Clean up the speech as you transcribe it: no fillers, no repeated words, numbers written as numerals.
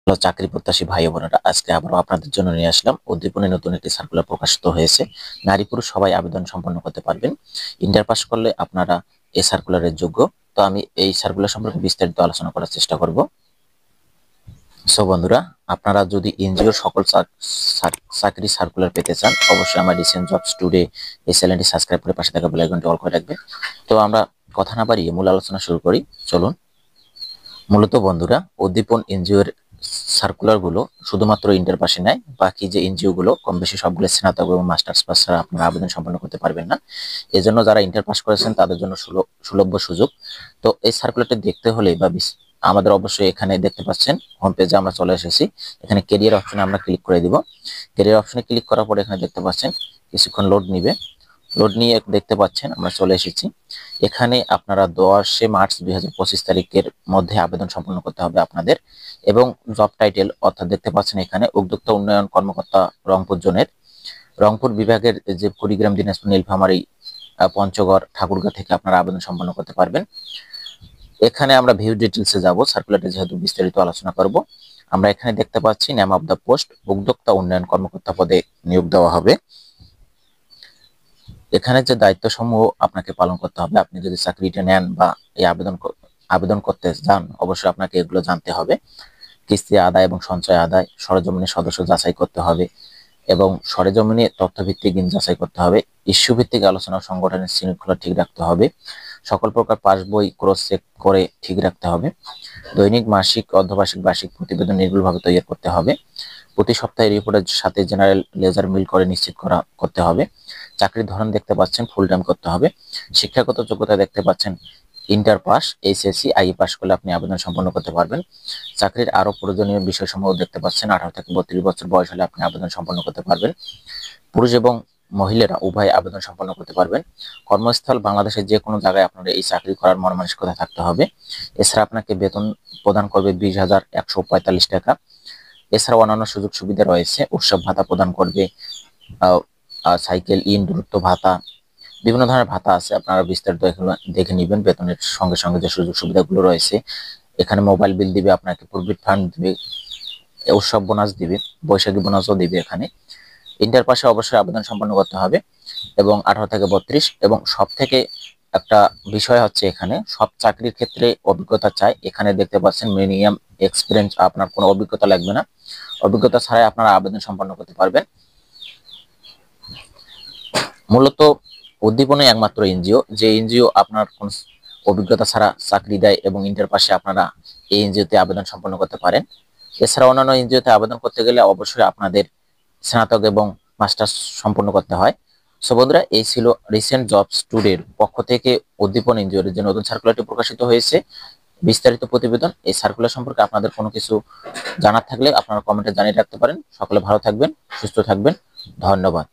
Hello চাকরি প্রত্যাশী ভাই বোনেরা, আজকে আবারও আপনাদের জন্য নিয়ে আসলাম উদ্দীপনে নতুন একটি সার্কুলার প্রকাশিত হয়েছে। নারী পুরুষ সবাই আবেদন সম্পন্ন করতে পারবেন। ইন্টার পাস করলে আপনারা এই সার্কুলারের যোগ্য। তো আমি এই সার্কুলার সম্পর্কে বিস্তারিত আলোচনা করার চেষ্টা করব। সো বন্ধুরা, আপনারা যদি এনজিওর সকল চাকরি সার্কুলার পেতে চান, অবশ্যই আমার রিসেন্ট জবস টুডে এই চ্যানেলটি সাবস্ক্রাইব করে পাশে থাকা বেল আইকনটি অল করে রাখবেন। তো আমরা কথা না বাড়িয়ে মূল আলোচনা শুরু করি, চলুন। মূলত বন্ধুরা, উদ্দীপন এনজিওর সার্কুলার গুলো শুধুমাত্র ইন্টার পাশে নেয়, বাকি যে এনজিও গুলো কম বেশি সবগুলো স্নাতক এবং মাস্টার্স পাস ছাড়া আপনারা আবেদন সম্পন্ন করতে পারবেন না। এজন্য যারা ইন্টার পাস করেছেন তাদের জন্য সুলভ্য সুযোগ। তো এই সার্কুলারটি দেখতে হলে আমাদের অবশ্যই এখানে দেখতে পাচ্ছেন হোম পেজে আমরা চলে এসেছি। এখানে কেরিয়ার অপশনে আমরা ক্লিক করে দিব। কেরিয়ার অপশনে ক্লিক করার পরে এখানে দেখতে পাচ্ছেন কিছুক্ষণ লোড নিবে। লোড নিয়ে দেখতে পাচ্ছেন আমরা চলে এসেছি। এখানে আপনারা 10 মার্চ 2025 তারিখের মধ্যে আবেদন সম্পন্ন করতে হবে আপনাদের। এবং জব টাইটেল অর্থাৎ দেখতে পাচ্ছেন এখানে উদ্যোক্তা উন্নয়ন কর্মকর্তা রংপুর জোনের, রংপুর বিভাগের যে কুড়িগ্রাম, দিনাজপুর, নীলফামারী, পঞ্চগড়, ঠাকুরগাঁ থেকে আপনারা আবেদন সম্পন্ন করতে পারবেন। এখানে আমরা ভিউ ডিটেলসে যাব, সার্কুলারটি যেহেতু বিস্তারিত আলোচনা করব। আমরা এখানে দেখতে পাচ্ছি নেম অফ দ্য পোস্ট উদ্যোক্তা উন্নয়ন কর্মকর্তা পদে নিয়োগ দেওয়া হবে। এখানে যে দায়িত্ব সমূহ আপনাকে পালন করতে হবে, আপনি যদি চাকরিটা নেন বা এই আবেদন করতে যান, অবশ্যই আপনাকে এগুলো জানতে হবে। কিস্তি আদায় এবং সঞ্চয় আদায়, সরেজমিনে সদস্য যাচাই করতে হবে এবং সরেজমিনে তথ্যভিত্তিক যাচাই করতে হবে। ইস্যু ভিত্তিক আলোচনা ও সংগঠনের শৃঙ্খলা ঠিক রাখতে হবে। সকল প্রকার পাস বই ক্রস চেক করে ঠিক রাখতে হবে। দৈনিক, মাসিক, অর্ধবার্ষিক, বার্ষিক প্রতিবেদন নির্ভুলভাবে তৈরি করতে হবে। প্রতি সপ্তাহে রিপোর্টের সাথে জেনারেল লেজার মিল করে নিশ্চিত করতে হবে। চাকরির ধরন দেখতে পাচ্ছেন ফুল টাইম করতে হবে। শিক্ষাগত যোগ্যতা দেখতে পাচ্ছেন inter pass, HSC, IA pass করলে আপনি আবেদন সম্পন্ন করতে পারবেন। চাকরির আরো প্রয়োজনীয় বিষয়সমূহ দেখতে পাচ্ছেন 18 থেকে 32 বছর বয়স হলে আপনি আবেদন সম্পন্ন করতে পারবেন। পুরুষ এবং মহিলারা উভয় আবেদন সম্পন্ন করতে পারবেন। কর্মস্থল বাংলাদেশের যে কোনো জায়গায় আপনারা এই চাকরি করার মন মানসিকতা থাকতে হবে। এছাড়া আপনাকে বেতন প্রদান করবে 20,145 টাকা। এছাড়া অন্যান্য সুযোগ সুবিধা রয়েছে, উৎসব ভাতা প্রদান করবে, সাইকেল ইন দূরত্ব ভাতা, বিভিন্ন ধরনের ভাতা আছে। আপনারা বিস্তারিত এগুলো দেখে নেবেন। বেতনের সঙ্গে সঙ্গে যে সুযোগ সুবিধাগুলো রয়েছে, এখানে মোবাইল বিল দিবে, আপনাকে প্রভিডেন্ট ফান্ড দিবে, উৎসব বোনাস দিবে, বৈশাখী বোনাসও দিবে। এখানে ইন্টার পাশে অবশ্যই আবেদন সম্পন্ন করতে হবে এবং 18 থেকে 32। এবং সব থেকে একটা বিষয় হচ্ছে, এখানে সব চাকরির ক্ষেত্রে অভিজ্ঞতা চাই। এখানে দেখতে পাচ্ছেন মিনিমাম এক্সপিরিয়েন্স, আপনার কোনো অভিজ্ঞতা লাগবে না। অভিজ্ঞতা ছাড়াই আপনারা আবেদন সম্পন্ন করতে পারবেন। মূলত উদ্দীপনে একমাত্র এনজিও, যে এনজিও আপনার কোন অভিজ্ঞতা ছাড়া চাকরি দেয় এবং ইন্টার পাশে আপনারা এই এনজিওতে আবেদন সম্পন্ন করতে পারেন। এছাড়া অন্যান্য এনজিওতে আবেদন করতে গেলে অবশ্যই আপনাদের স্নাতক এবং মাস্টার্স সম্পন্ন করতে হয়। সো বন্ধুরা, এই ছিল রিসেন্ট জবস টুডের পক্ষ থেকে উদ্দীপন এনজিওর যে নতুন সার্কুলারটি প্রকাশিত হয়েছে, বিস্তারিত প্রতিবেদন। এই সার্কুলার সম্পর্কে আপনাদের কোনো কিছু জানার থাকলে আপনারা কমেন্টে জানিয়ে রাখতে পারেন। সকলে ভালো থাকবেন, সুস্থ থাকবেন। ধন্যবাদ।